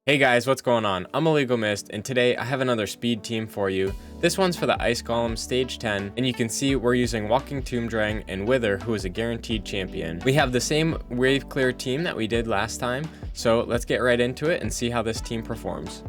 Hey guys, what's going on? I'm Illegal Mist, and today I have another speed team for you. This one's for the Ice Golem Stage 10, and you can see we're using Walking Tomb Dreng and Wythir, who is a guaranteed champion. We have the same wave clear team that we did last time, so let's get right into it and see how this team performs.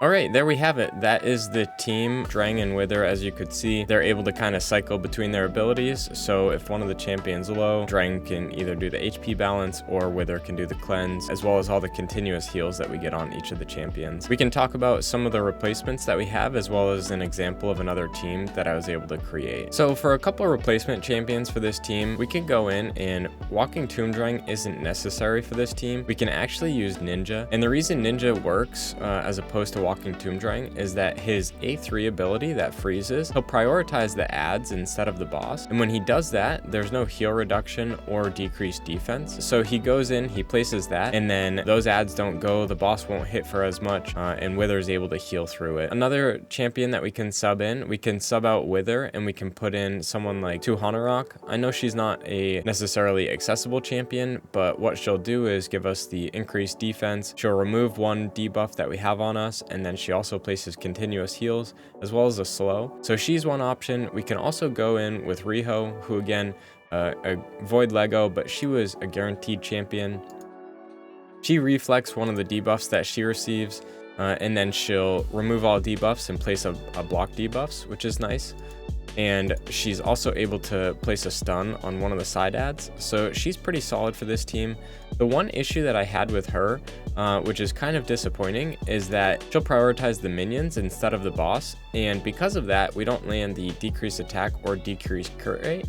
Alright, there we have it. That is the team, Dreng and Wythir. As you could see, they're able to kind of cycle between their abilities. So if one of the champions low, Dreng can either do the HP balance or Wythir can do the cleanse, as well as all the continuous heals that we get on each of the champions. We can talk about some of the replacements that we have, as well as an example of another team that I was able to create. So for a couple of replacement champions for this team, we can go in and Walking Tomb Dreng isn't necessary for this team. We can actually use Ninja. And the reason Ninja works as opposed to Walking Tomb Dreng is that his A3 ability that freezes, he'll prioritize the adds instead of the boss. And when he does that, there's no heal reduction or decreased defense. So he goes in, he places that, and then those adds don't go, the boss won't hit for as much, and Wythir's able to heal through it. Another champion that we can sub in, we can sub out Wythir and we can put in someone like Tuhanarok. I know she's not a necessarily accessible champion, but what she'll do is give us the increased defense. She'll remove one debuff that we have on us, and then she also places continuous heals as well as a slow. So she's one option. We can also go in with Riho, who again, a void Lego, but she was a guaranteed champion. She reflects one of the debuffs that she receives, and then she'll remove all debuffs and place a block debuffs, which is nice. And she's also able to place a stun on one of the side adds, so she's pretty solid for this team. The one issue that I had with her, which is kind of disappointing, is that she'll prioritize the minions instead of the boss, and because of that, we don't land the decreased attack or decreased crit rate.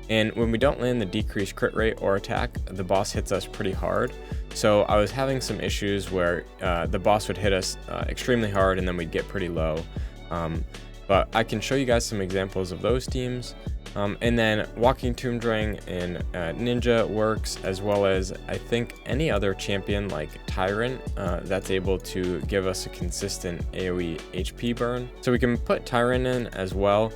And when we don't land the decreased crit rate or attack, the boss hits us pretty hard. So I was having some issues where the boss would hit us extremely hard and then we'd get pretty low. But I can show you guys some examples of those teams. And then Walking Tomb Dreng and Ninja works, as well as I think any other champion like Tyrant that's able to give us a consistent AoE HP burn. So we can put Tyrant in as well.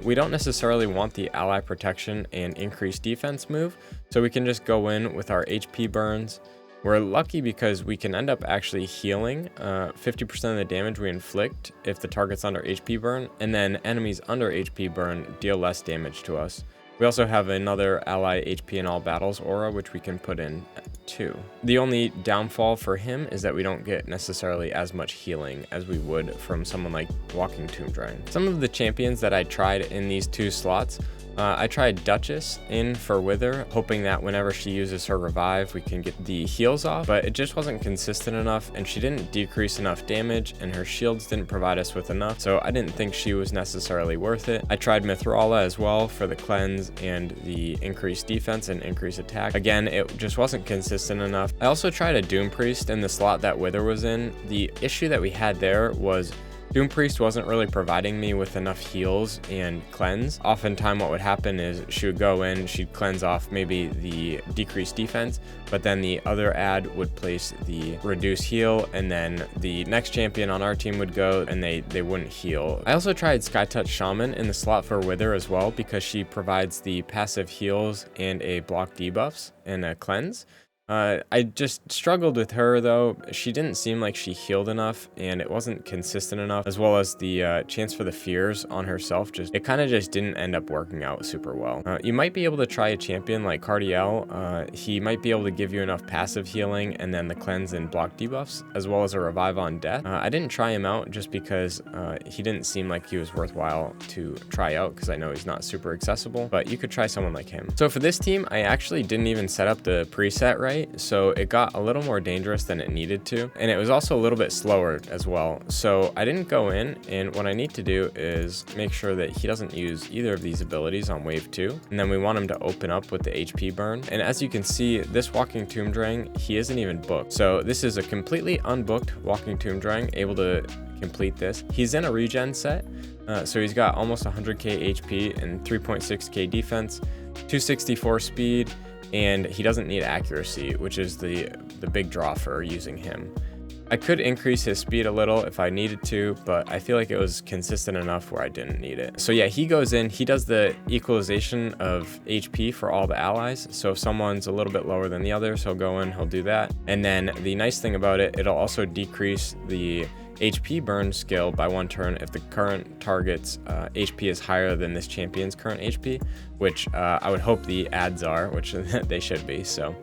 We don't necessarily want the ally protection and increased defense move, so we can just go in with our HP burns. We're lucky because we can end up actually healing 50% of the damage we inflict if the target's under HP burn, and then enemies under HP burn deal less damage to us. We also have another ally HP in all battles aura, which we can put in too. The only downfall for him is that we don't get necessarily as much healing as we would from someone like Walking Tomb Dreng. Some of the champions that I tried in these two slots, I tried Duchess in for Wythir, hoping that whenever she uses her revive, we can get the heals off, but it just wasn't consistent enough, and she didn't decrease enough damage, and her shields didn't provide us with enough, so I didn't think she was necessarily worth it. I tried Mithrala as well for the cleanse and the increased defense and increased attack. Again, it just wasn't consistent enough. I also tried a Doom Priest in the slot that Wythir was in. The issue that we had there was Doom Priest wasn't really providing me with enough heals and cleanse. Oftentimes what would happen is she would go in, she'd cleanse off maybe the decreased defense, but then the other ad would place the reduce heal, and then the next champion on our team would go and they wouldn't heal. I also tried Skytouch Shaman in the slot for Wythir as well, because she provides the passive heals and a block debuffs and a cleanse. I just struggled with her though. She didn't seem like she healed enough, and it wasn't consistent enough, as well as the chance for the fears on herself. It kind of just didn't end up working out super well. You might be able to try a champion like Cardiel. He might be able to give you enough passive healing and then the cleanse and block debuffs, as well as a revive on death. I didn't try him out just because he didn't seem like he was worthwhile to try out, because I know he's not super accessible, but you could try someone like him. So for this team, I actually didn't even set up the preset right, so it got a little more dangerous than it needed to, and it was also a little bit slower as well. So I didn't go in, and what I need to do is make sure that he doesn't use either of these abilities on wave 2, and then we want him to open up with the HP burn. And as you can see, this Walking Tomb Dreng, he isn't even booked. So this is a completely unbooked Walking Tomb Dreng, able to complete this. He's in a regen set, so he's got almost 100k HP and 3.6k defense, 264 speed, and he doesn't need accuracy, which is the big draw for using him. I could increase his speed a little if I needed to, but I feel like it was consistent enough where I didn't need it. So yeah, he goes in, he does the equalization of HP for all the allies. So if someone's a little bit lower than the others, he'll go in, he'll do that. And then the nice thing about it, it'll also decrease the HP burn skill by 1 turn if the current target's HP is higher than this champion's current HP, which I would hope the ads are, which they should be. So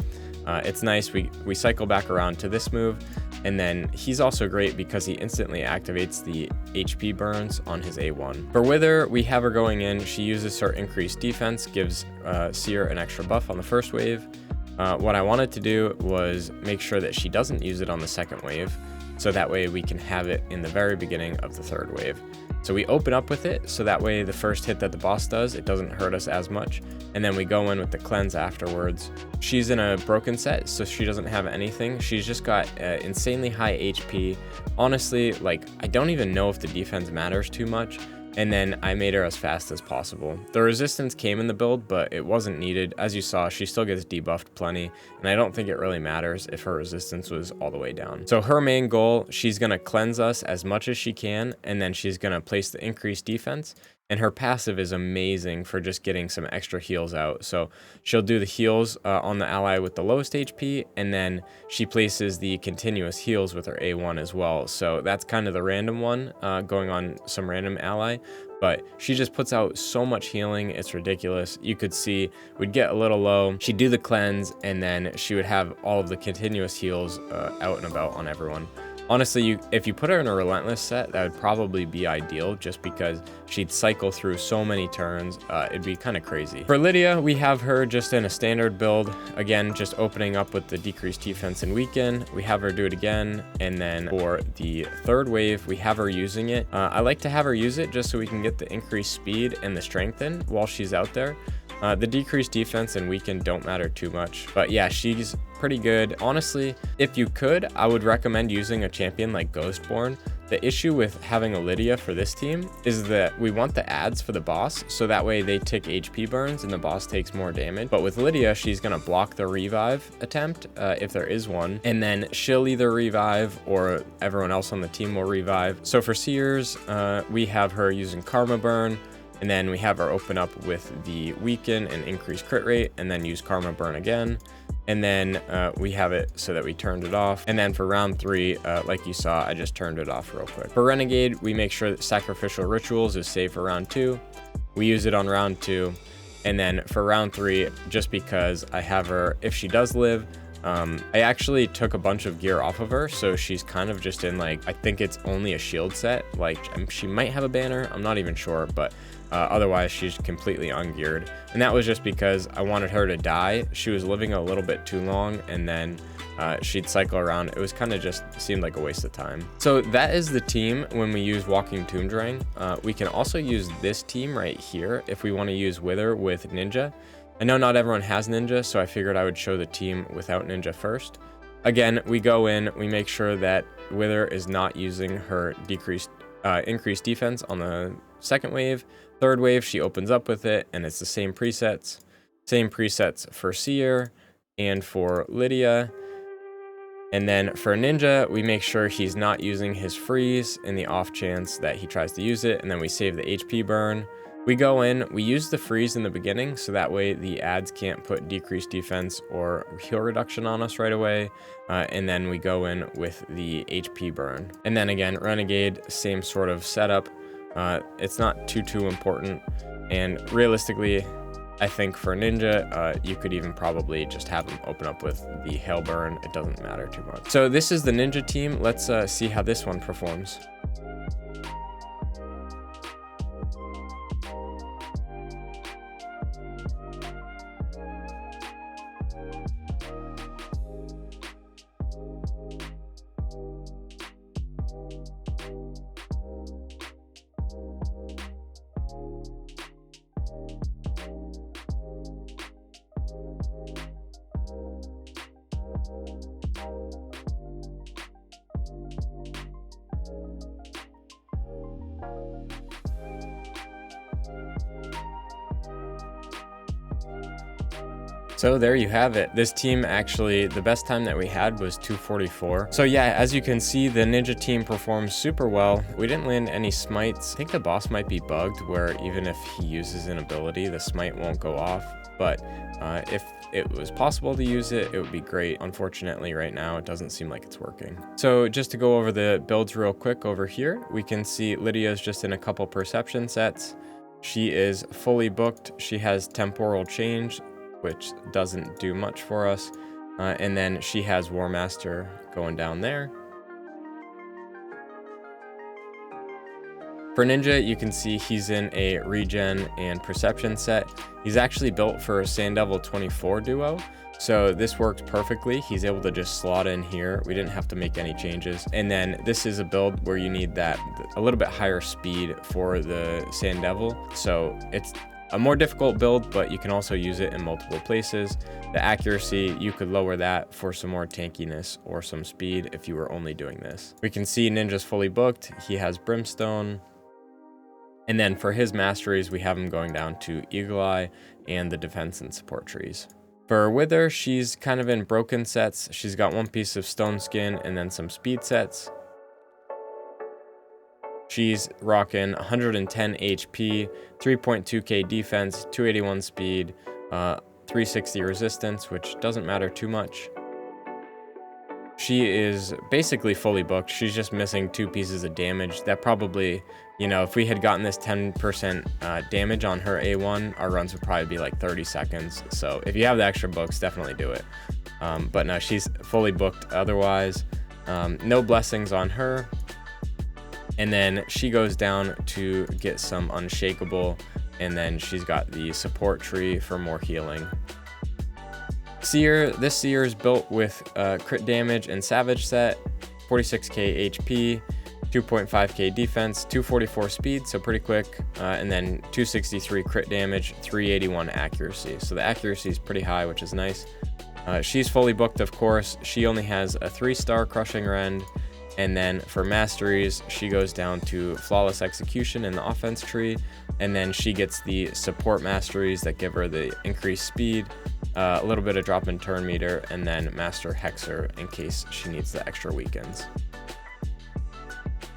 it's nice. We cycle back around to this move, and then he's also great because he instantly activates the HP burns on his A1. For Wythir, we have her going in. She uses her increased defense, gives Seer an extra buff on the first wave. What I wanted to do was make sure that she doesn't use it on the second wave, so that way we can have it in the very beginning of the third wave. So we open up with it, so that way the first hit that the boss does, it doesn't hurt us as much, and then we go in with the cleanse afterwards. She's in a broken set, so she doesn't have anything. She's just got insanely high HP. Honestly, like, I don't even know if the defense matters too much. And then I made her as fast as possible. The resistance came in the build, but it wasn't needed. As you saw, she still gets debuffed plenty, and I don't think it really matters if her resistance was all the way down. So her main goal, she's gonna cleanse us as much as she can, and then she's gonna place the increased defense. And her passive is amazing for just getting some extra heals out. So she'll do the heals on the ally with the lowest HP, and then she places the continuous heals with her A1 as well. So that's kind of the random one going on some random ally. But she just puts out so much healing, it's ridiculous. You could see we'd get a little low, she'd do the cleanse, and then she would have all of the continuous heals out and about on everyone. Honestly, if you put her in a relentless set, that would probably be ideal, just because she'd cycle through so many turns. It'd be kind of crazy. For Lydia, we have her just in a standard build. Again, just opening up with the decreased defense and weaken. We have her do it again. And then for the third wave, we have her using it. I like to have her use it just so we can get the increased speed and the strength in while she's out there. The decreased defense and weaken don't matter too much, but yeah, she's pretty good. Honestly, if you could, I would recommend using a champion like Ghostborn. The issue with having a Lydia for this team is that we want the ads for the boss, so that way they tick HP burns and the boss takes more damage. But with Lydia, she's gonna block the revive attempt if there is one, and then she'll either revive or everyone else on the team will revive. So for Seers, we have her using Karma Burn, and then we have her open up with the weaken and increase crit rate, and then use Karma Burn again. And then we have it so that we turned it off. And then for round 3, like you saw, I just turned it off real quick. For Renegade, we make sure that Sacrificial Rituals is saved for round 2. We use it on round 2. And then for round 3, just because I have her, if she does live, I actually took a bunch of gear off of her, so she's kind of just in, like, I think it's only a shield set. Like, she might have a banner, I'm not even sure, but otherwise she's completely ungeared. And that was just because I wanted her to die. She was living a little bit too long, and then she'd cycle around. It was kind of just seemed like a waste of time. So that is the team when we use Walking Tomb Dreng. We can also use this team right here if we want to use Wythir with Ninja. I know not everyone has Ninja, so I figured I would show the team without Ninja first. Again, we go in, we make sure that Wythir is not using her increased defense on the second wave. Third wave, she opens up with it, and it's the same presets. Same presets for Seer and for Lydia. And then for Ninja, we make sure he's not using his freeze in the off chance that he tries to use it, and then we save the HP burn. We go in, we use the freeze in the beginning, so that way the ads can't put decreased defense or heal reduction on us right away. And then we go in with the HP burn. And then again, Renegade, same sort of setup. It's not too important. And realistically, I think for Ninja, you could even probably just have him open up with the Hail Burn. It doesn't matter too much. So this is the Ninja team. Let's see how this one performs. So there you have it. This team actually, the best time that we had was 244. So yeah, as you can see, the Ninja team performs super well. We didn't land any smites. I think the boss might be bugged where even if he uses an ability, the smite won't go off. But if it was possible to use it, it would be great. Unfortunately, right now, it doesn't seem like it's working. So just to go over the builds real quick over here, we can see Lydia's just in a couple perception sets. She is fully booked. She has temporal change, which doesn't do much for us. And then she has War Master going down there. For Ninja, you can see he's in a regen and perception set. He's actually built for a Sand Devil 24 duo. So this worked perfectly. He's able to just slot in here. We didn't have to make any changes. And then this is a build where you need that a little bit higher speed for the Sand Devil. So it's a more difficult build, but you can also use it in multiple places. The accuracy, you could lower that for some more tankiness or some speed if you were only doing this. We can see Ninja's fully booked. He has Brimstone. And then for his masteries, we have him going down to Eagle Eye and the defense and support trees. For Wythir, she's kind of in broken sets. She's got one piece of stone skin and then some speed sets. She's rocking 110 HP, 3.2k defense, 281 speed, 360 resistance, which doesn't matter too much. She is basically fully booked. She's just missing 2 pieces of damage. That probably, you know, if we had gotten this 10% damage on her A1, our runs would probably be like 30 seconds. So if you have the extra books, definitely do it. But no, she's fully booked otherwise. No blessings on her. And then she goes down to get some Unshakable, and then she's got the support tree for more healing. Seer, this Seer is built with crit damage and savage set, 46k HP, 2.5k defense, 244 speed, so pretty quick, and then 263 crit damage, 381 accuracy. So the accuracy is pretty high, which is nice. She's fully booked, of course. She only has a 3-star Crushing Rend. And then for masteries, she goes down to Flawless Execution in the offense tree. And then she gets the support masteries that give her the increased speed, a little bit of drop in turn meter, and then Master Hexer in case she needs the extra weakens.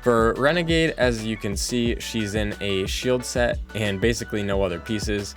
For Renegade, as you can see, she's in a shield set and basically no other pieces.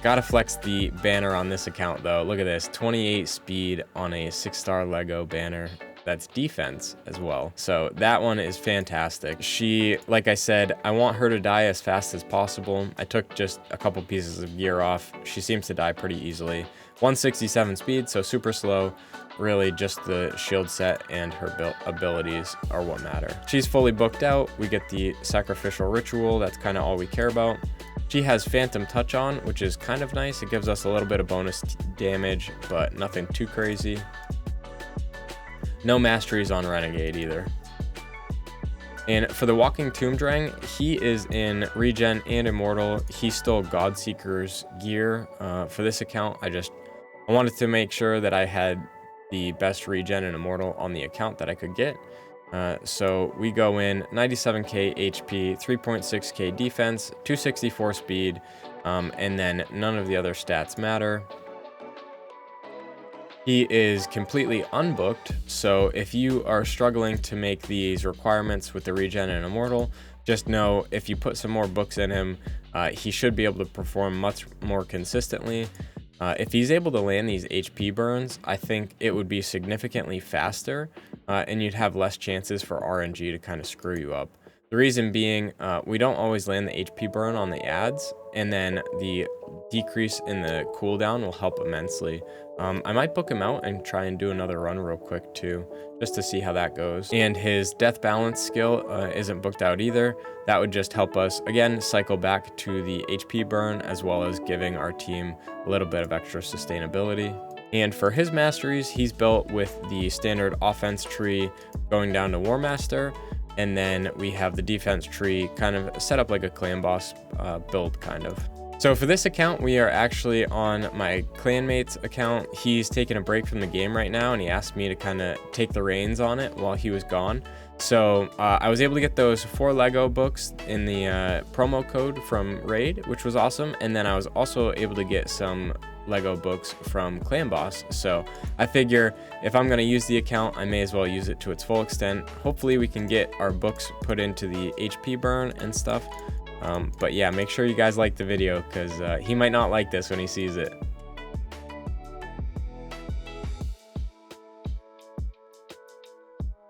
Gotta flex the banner on this account though. Look at this, 28 speed on a 6-star Lego banner. That's defense as well. So that one is fantastic. She, like I said, I want her to die as fast as possible. I took just a couple pieces of gear off. She seems to die pretty easily. 167 speed, so super slow. Really just the shield set and her abilities are what matter. She's fully booked out. We get the sacrificial ritual. That's kind of all we care about. She has Phantom Touch on, which is kind of nice. It gives us a little bit of bonus damage, but nothing too crazy. No masteries on Renegade either. And for the Walking Tomb Dreng, he is in Regen and Immortal. He stole Godseeker's gear for this account. I wanted to make sure that I had the best Regen and Immortal on the account that I could get. So we go in 97k HP, 3.6k defense, 264 speed, and then none of the other stats matter. He is completely unbooked, so if you are struggling to make these requirements with the Regen and Immortal, just know if you put some more books in him, he should be able to perform much more consistently. If he's able to land these HP burns, I think it would be significantly faster, and you'd have less chances for RNG to kind of screw you up. The reason being, we don't always land the HP burn on the ads, and then the decrease in the cooldown will help immensely. I might book him out and try and do another run real quick too, just to see how that goes. And his death balance skill isn't booked out either. That would just help us, again, cycle back to the HP burn, as well as giving our team a little bit of extra sustainability. And for his masteries, he's built with the standard offense tree going down to War Master, and then we have the defense tree kind of set up like a clan boss build kind of. So for this account, we are actually on my clanmate's account. He's taking a break from the game right now, and he asked me to kind of take the reins on it while he was gone. So I was able to get those 4 Lego books in the promo code from Raid, which was awesome. And then I was also able to get some Lego books from Clan Boss. So I figure if I'm going to use the account, I may as well use it to its full extent. Hopefully we can get our books put into the HP burn and stuff. But yeah, make sure you guys like the video, because he might not like this when he sees it.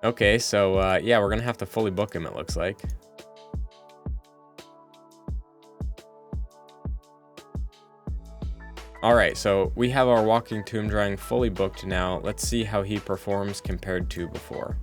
Okay, so yeah, we're gonna have to fully book him, it looks like. All right, so we have our Walking Tomb Dreng fully booked now. Let's see how he performs compared to before.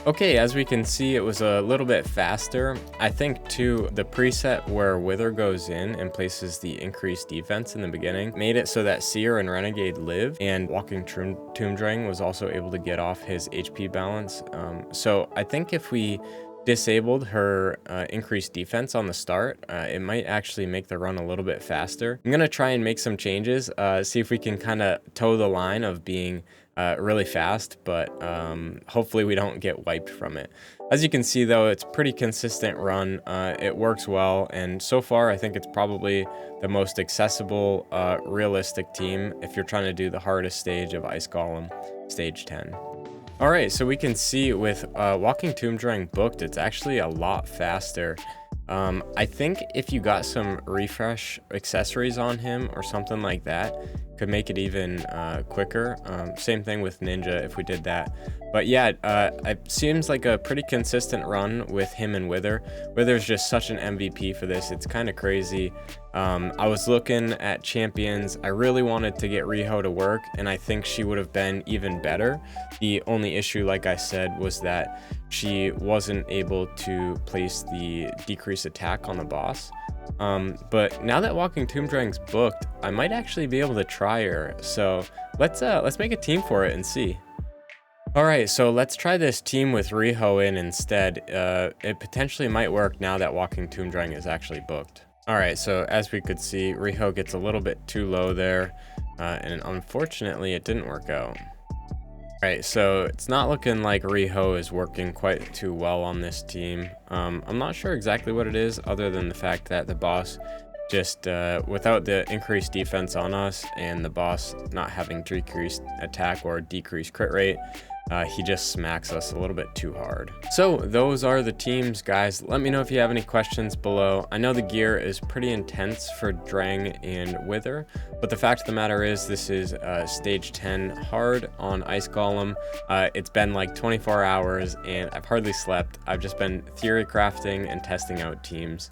Okay, as we can see, it was a little bit faster. I think too, the preset where Wythir goes in and places the increased defense in the beginning made it so that Seer and Renegade live, and Walking Tomb Dreng was also able to get off his HP balance. So I think if we disabled her increased defense on the start, it might actually make the run a little bit faster. I'm gonna try and make some changes, see if we can kind of toe the line of being really fast, but hopefully we don't get wiped from it. As you can see though, it's pretty consistent run. It works well, and so far I think it's probably the most accessible, realistic team if you're trying to do the hardest stage of Ice Golem, stage 10. All right, so we can see with Walking Tomb Dreng booked, it's actually a lot faster. I think if you got some refresh accessories on him or something like that, could make it even quicker. Same thing with Ninja if we did that. But yeah, it seems like a pretty consistent run with him and Wythir. Wythir's just such an MVP for this. It's kind of crazy. I was looking at champions. I really wanted to get Riho to work, and I think she would have been even better. The only issue, like I said, was that she wasn't able to place the decreased attack on the boss. But now that Walking Tomb Dreng's booked, I might actually be able to try her. So let's make a team for it and see. All right, so let's try this team with Riho in instead. It potentially might work now that Walking Tomb Dreng is actually booked. All right, so as we could see, Riho gets a little bit too low there, and unfortunately it didn't work out. All right, so it's not looking like Riho is working quite too well on this team. I'm not sure exactly what it is, other than the fact that the boss just, without the increased defense on us and the boss not having decreased attack or decreased crit rate, he just smacks us a little bit too hard. So those are the teams, guys. Let me know if you have any questions below. I know the gear is pretty intense for Dreng and Wythir, but the fact of the matter is this is stage 10 hard on Ice Golem. It's been like 24 hours and I've hardly slept. I've just been theory crafting and testing out teams.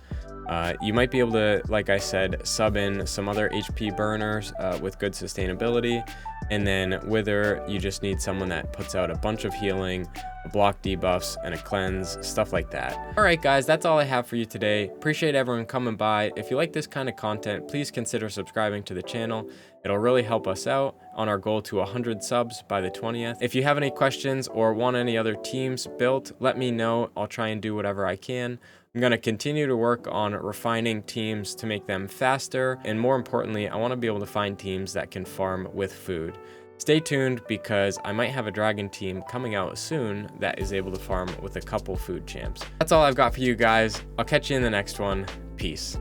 You might be able to, like I said, sub in some other HP burners with good sustainability. And then Wythir, you just need someone that puts out a bunch of healing, block debuffs, and a cleanse, stuff like that. Alright guys, that's all I have for you today. Appreciate everyone coming by. If you like this kind of content, please consider subscribing to the channel. It'll really help us out on our goal to 100 subs by the 20th. If you have any questions or want any other teams built, let me know. I'll try and do whatever I can. I'm going to continue to work on refining teams to make them faster, and more importantly, I want to be able to find teams that can farm with food. Stay tuned because I might have a dragon team coming out soon that is able to farm with a couple food champs. That's all I've got for you guys. I'll catch you in the next one. Peace.